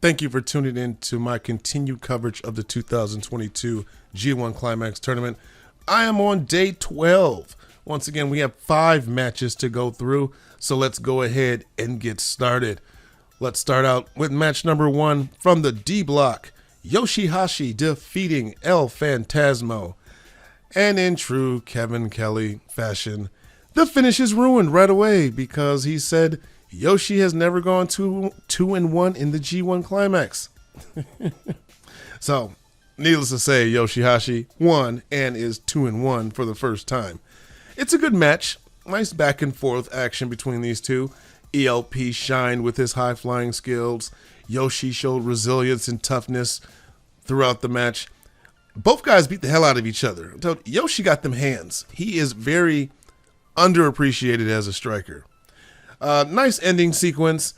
Thank you for tuning in to my continued coverage of the 2022 G1 Climax Tournament. I am on day 12. Once again, we have 5 matches to go through, so let's go ahead and get started. Let's start out with match number 1 from the D block. YOSHI-HASHI defeating El Phantasmo. And in true Kevin Kelly fashion, the finish is ruined right away because he said Yoshi has never gone 2-1 in the G1 Climax. So, needless to say, YOSHI-HASHI won and is 2-1 for the first time. It's a good match. Nice back and forth action between these two. ELP shined with his high-flying skills. Yoshi showed resilience and toughness throughout the match. Both guys beat the hell out of each other. Yoshi got them hands. He is very underappreciated as a striker. Nice ending sequence.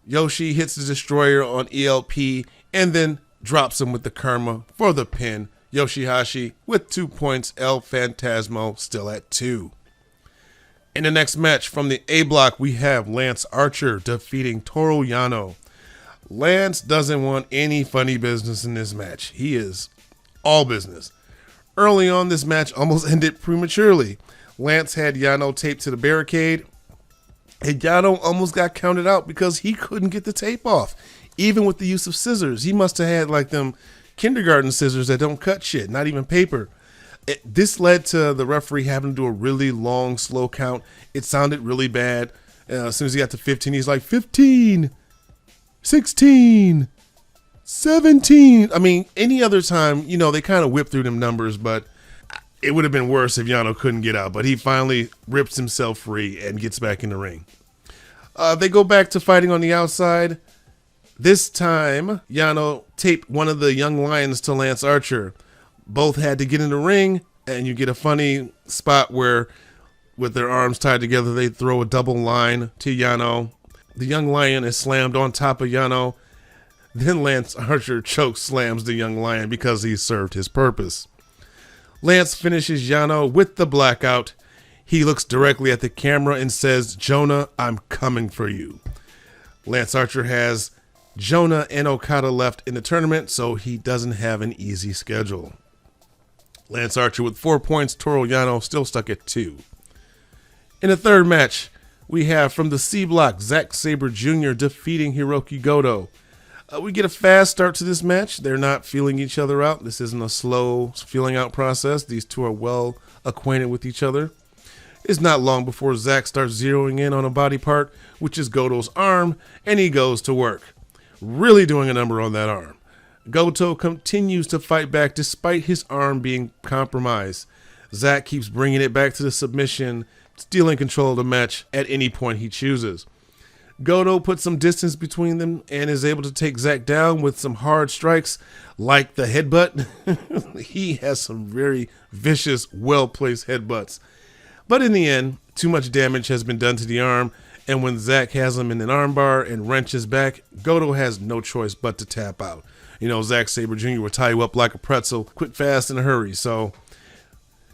Yoshi hits the destroyer on ELP and then drops him with the karma for the pin. YOSHI-HASHI with 2 points. El Phantasmo still at 2. In the next match from the A block, we have Lance Archer defeating Toru Yano. Lance doesn't want any funny business in this match. He is all business. Early on, this match almost ended prematurely. Lance had Yano taped to the barricade, and Yano almost got counted out because he couldn't get the tape off. Even with the use of scissors, he must have had like them kindergarten scissors that don't cut shit, not even paper. This led to the referee having to do a really long, slow count. It sounded really bad. As soon as he got to 15, he's like, 15, 16, 17. I mean, any other time, they kind of whip through them numbers, but it would have been worse if Yano couldn't get out. But he finally rips himself free and gets back in the ring. They go back to fighting on the outside. This time, Yano taped one of the young lions to Lance Archer. Both had to get in the ring, and you get a funny spot where, with their arms tied together, they throw a double line to Yano. The young lion is slammed on top of Yano. Then Lance Archer choke slams the young lion because he served his purpose. Lance finishes Yano with the blackout. He looks directly at the camera and says, "Jonah, I'm coming for you." Lance Archer has Jonah and Okada left in the tournament, so he doesn't have an easy schedule. Lance Archer with 4 points, Toru Yano still stuck at 2. In the third match, we have from the C block, Zack Sabre Jr. defeating Hirooki Goto. We get a fast start to this match. They're not feeling each other out. This isn't a slow feeling out process. These two are well acquainted with each other. It's not long before Zack starts zeroing in on a body part, which is Goto's arm, and he goes to work. Really doing a number on that arm. Goto continues to fight back despite his arm being compromised. Zack keeps bringing it back to the submission, stealing control of the match at any point he chooses. Goto puts some distance between them and is able to take Zack down with some hard strikes like the headbutt. He has some very vicious, well-placed headbutts. But in the end, too much damage has been done to the arm, and when Zack has him in an armbar and wrenches back, Goto has no choice but to tap out. Zack Sabre Jr. will tie you up like a pretzel, quick, fast, in a hurry. So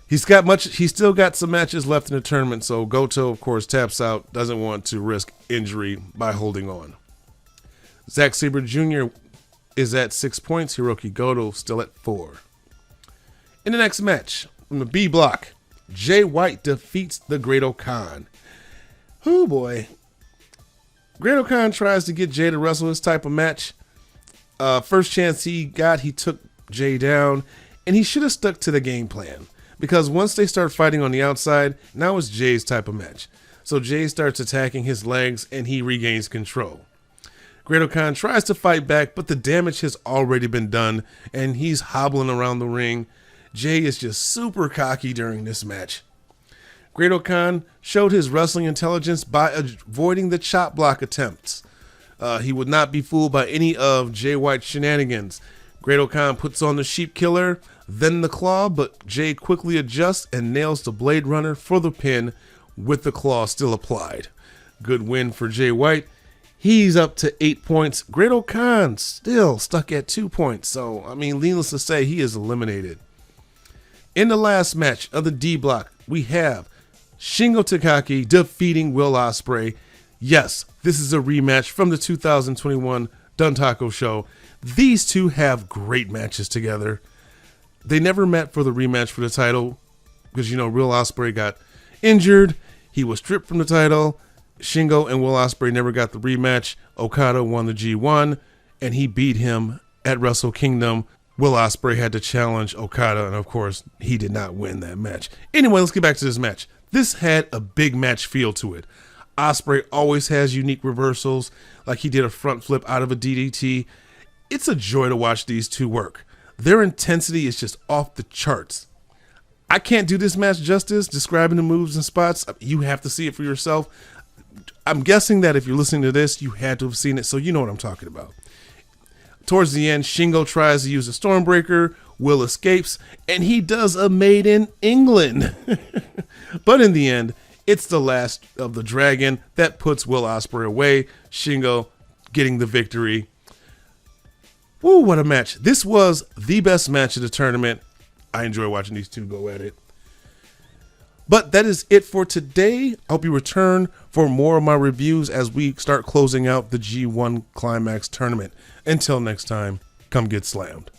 he's still got some matches left in the tournament. So Goto, of course, taps out, doesn't want to risk injury by holding on. Zack Sabre Jr. is at 6 points. Hirooki Goto still at 4. In the next match, from the B block, Jay White defeats the Great-O-Kahn. Oh boy. Great-O-Kahn tries to get Jay to wrestle this type of match. First chance he got, he took Jay down, and he should have stuck to the game plan. Because once they start fighting on the outside, now it's Jay's type of match. So Jay starts attacking his legs, and he regains control. Great-O-Kahn tries to fight back, but the damage has already been done, and he's hobbling around the ring. Jay is just super cocky during this match. Great-O-Kahn showed his wrestling intelligence by avoiding the chop block attempts. He would not be fooled by any of Jay White's shenanigans. Great-O-Kahn puts on the sheep killer, then the claw, but Jay quickly adjusts and nails the Blade Runner for the pin with the claw still applied. Good win for Jay White. He's up to 8 points. Great-O-Kahn still stuck at 2 points. So, needless to say, he is eliminated. In the last match of the D block, we have Shingo Takagi defeating Will Ospreay. Yes, this is a rematch from the 2021 Taco Show. These two have great matches together. They never met for the rematch for the title because, you know, Will Ospreay got injured. He was stripped from the title. Shingo and Will Ospreay never got the rematch. Okada won the G1, and he beat him at Wrestle Kingdom. Will Ospreay had to challenge Okada, and of course, he did not win that match. Anyway, let's get back to this match. This had a big match feel to it. Ospreay always has unique reversals, like he did a front flip out of a DDT. It's a joy to watch these two work. Their intensity is just off the charts. I can't do this match justice describing the moves and spots. You have to see it for yourself. I'm guessing that if you're listening to this, you had to have seen it, so you know what I'm talking about. Towards the end, Shingo tries to use a Stormbreaker. Will escapes, and he does a Made in England. But in the end, it's the last of the dragon that puts Will Ospreay away. Shingo getting the victory. Woo, what a match. This was the best match of the tournament. I enjoy watching these two go at it. But that is it for today. I hope you return for more of my reviews as we start closing out the G1 Climax Tournament. Until next time, come get slammed.